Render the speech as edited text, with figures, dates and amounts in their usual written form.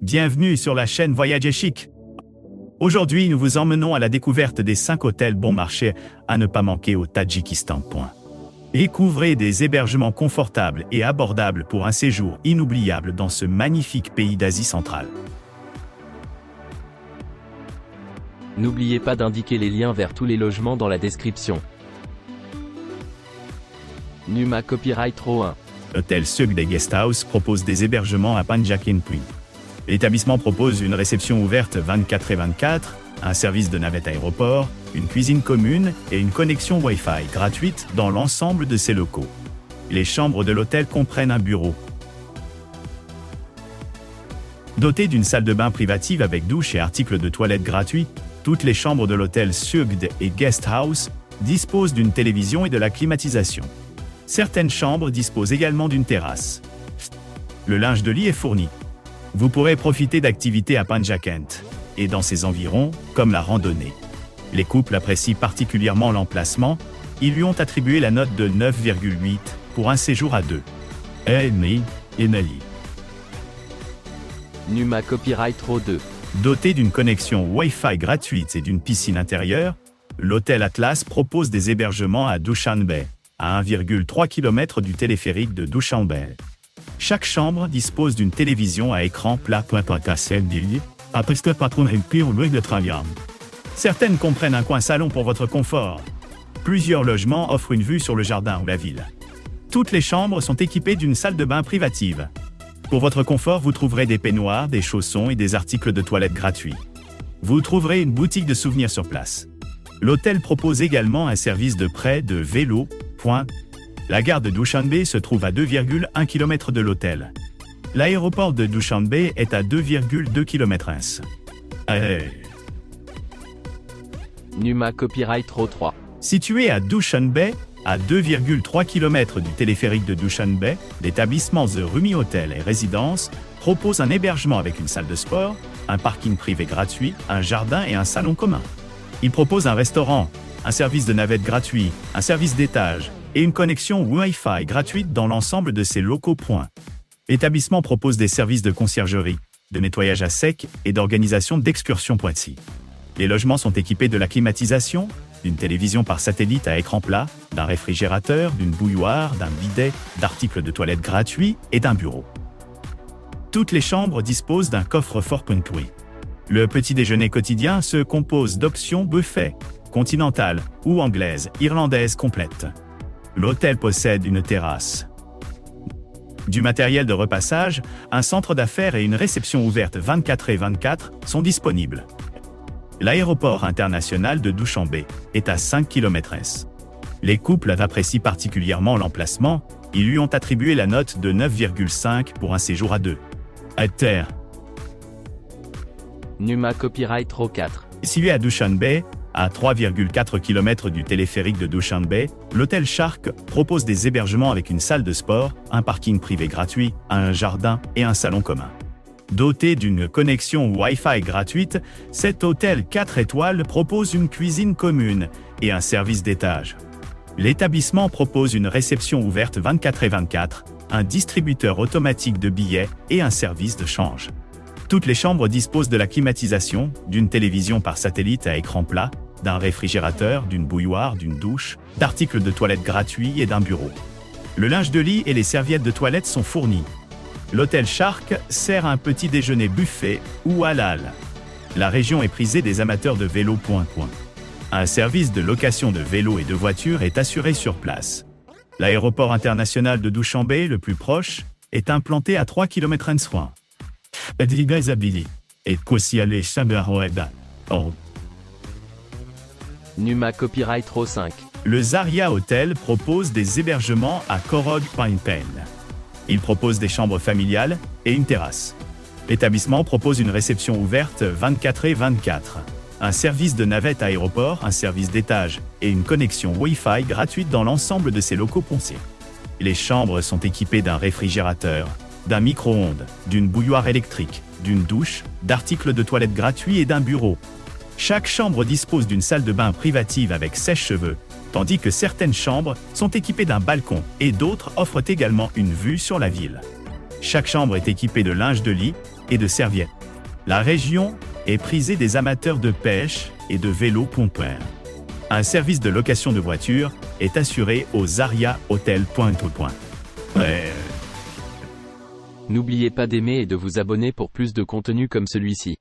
Bienvenue sur la chaîne Voyager Chic. Aujourd'hui, nous vous emmenons à la découverte des 5 hôtels bon marché à ne pas manquer au Tadjikistan. Découvrez des hébergements confortables et abordables pour un séjour inoubliable dans ce magnifique pays d'Asie centrale. N'oubliez pas d'indiquer les liens vers tous les logements dans la description. Numa Copyright Row 1. L'hôtel Sugde Guesthouse propose des hébergements à Panjakenpui. L'établissement propose une réception ouverte 24/24, un service de navette aéroport, une cuisine commune et une connexion Wi-Fi gratuite dans l'ensemble de ses locaux. Les chambres de l'hôtel comprennent un bureau. Doté d'une salle de bain privative avec douche et articles de toilette gratuits, toutes les chambres de l'hôtel Sugde et Guesthouse disposent d'une télévision et de la climatisation. Certaines chambres disposent également d'une terrasse. Le linge de lit est fourni. Vous pourrez profiter d'activités à Panjakent et dans ses environs, comme la randonnée. Les couples apprécient particulièrement l'emplacement. Ils lui ont attribué la note de 9,8 pour un séjour à deux. Amy et Nelly. Numa Copyright Row 2. Doté d'une connexion Wi-Fi gratuite et d'une piscine intérieure, l'hôtel Atlas propose des hébergements à Dushanbe, à 1,3 km du téléphérique de Dushanbe. Chaque chambre dispose d'une télévision à écran plat. Certaines comprennent un coin salon pour votre confort. Plusieurs logements offrent une vue sur le jardin ou la ville. Toutes les chambres sont équipées d'une salle de bain privative. Pour votre confort, vous trouverez des peignoirs, des chaussons et des articles de toilette gratuits. Vous trouverez une boutique de souvenirs sur place. L'hôtel propose également un service de prêt de vélo. La gare de Dushanbe se trouve à 2,1 km de l'hôtel. L'aéroport de Dushanbe est à 2,2 km. Numa Copyright Row 3. Situé à Dushanbe, à 2,3 km du téléphérique de Dushanbe, l'établissement The Rumi Hotel et Résidence propose un hébergement avec une salle de sport, un parking privé gratuit, un jardin et un salon commun. Il propose un restaurant, un service de navette gratuit, un service d'étage et une connexion Wi-Fi gratuite dans l'ensemble de ses locaux. L'établissement propose des services de conciergerie, de nettoyage à sec et d'organisation d'excursions. Les logements sont équipés de la climatisation, d'une télévision par satellite à écran plat, d'un réfrigérateur, d'une bouilloire, d'un bidet, d'articles de toilette gratuits et d'un bureau. Toutes les chambres disposent d'un coffre-fort. Le petit déjeuner quotidien se compose d'options buffet, continentale ou anglaise, irlandaise complète. L'hôtel possède une terrasse. Du matériel de repassage, un centre d'affaires et une réception ouverte 24/24 sont disponibles. L'aéroport international de Dushanbe est à 5 km. Les couples apprécient particulièrement l'emplacement. Ils lui ont attribué la note de 9,5 pour un séjour à deux. À terre. Numa Copyright Row 4. Situé à Dushanbe, à 3,4 km du téléphérique de Dushanbe, l'hôtel Shark propose des hébergements avec une salle de sport, un parking privé gratuit, un jardin et un salon commun. Doté d'une connexion Wi-Fi gratuite, cet hôtel 4 étoiles propose une cuisine commune et un service d'étage. L'établissement propose une réception ouverte 24/24, un distributeur automatique de billets et un service de change. Toutes les chambres disposent de la climatisation, d'une télévision par satellite à écran plat, d'un réfrigérateur, d'une bouilloire, d'une douche, d'articles de toilette gratuits et d'un bureau. Le linge de lit et les serviettes de toilette sont fournis. L'hôtel Shark sert un petit déjeuner buffet ou halal. La région est prisée des amateurs de vélo. Un service de location de vélos et de voitures est assuré sur place. L'aéroport international de Dushanbe, le plus proche, est implanté à 3 km. Numa Copyright Row 5. Le Zaria Hotel propose des hébergements à Korog Pen. Il propose des chambres familiales et une terrasse. L'établissement propose une réception ouverte 24/24, un service de navette aéroport, un service d'étage et une connexion Wi-Fi gratuite dans l'ensemble de ses locaux. Les chambres sont équipées d'un réfrigérateur, d'un micro-ondes, d'une bouilloire électrique, d'une douche, d'articles de toilette gratuits et d'un bureau. Chaque chambre dispose d'une salle de bain privative avec sèche-cheveux, tandis que certaines chambres sont équipées d'un balcon et d'autres offrent également une vue sur la ville. Chaque chambre est équipée de linge de lit, et de serviettes. La région est prisée des amateurs de pêche et de vélos pompeurs. Un service de location de voitures est assuré au Zaria Hotel. N'oubliez pas d'aimer et de vous abonner pour plus de contenu comme celui-ci.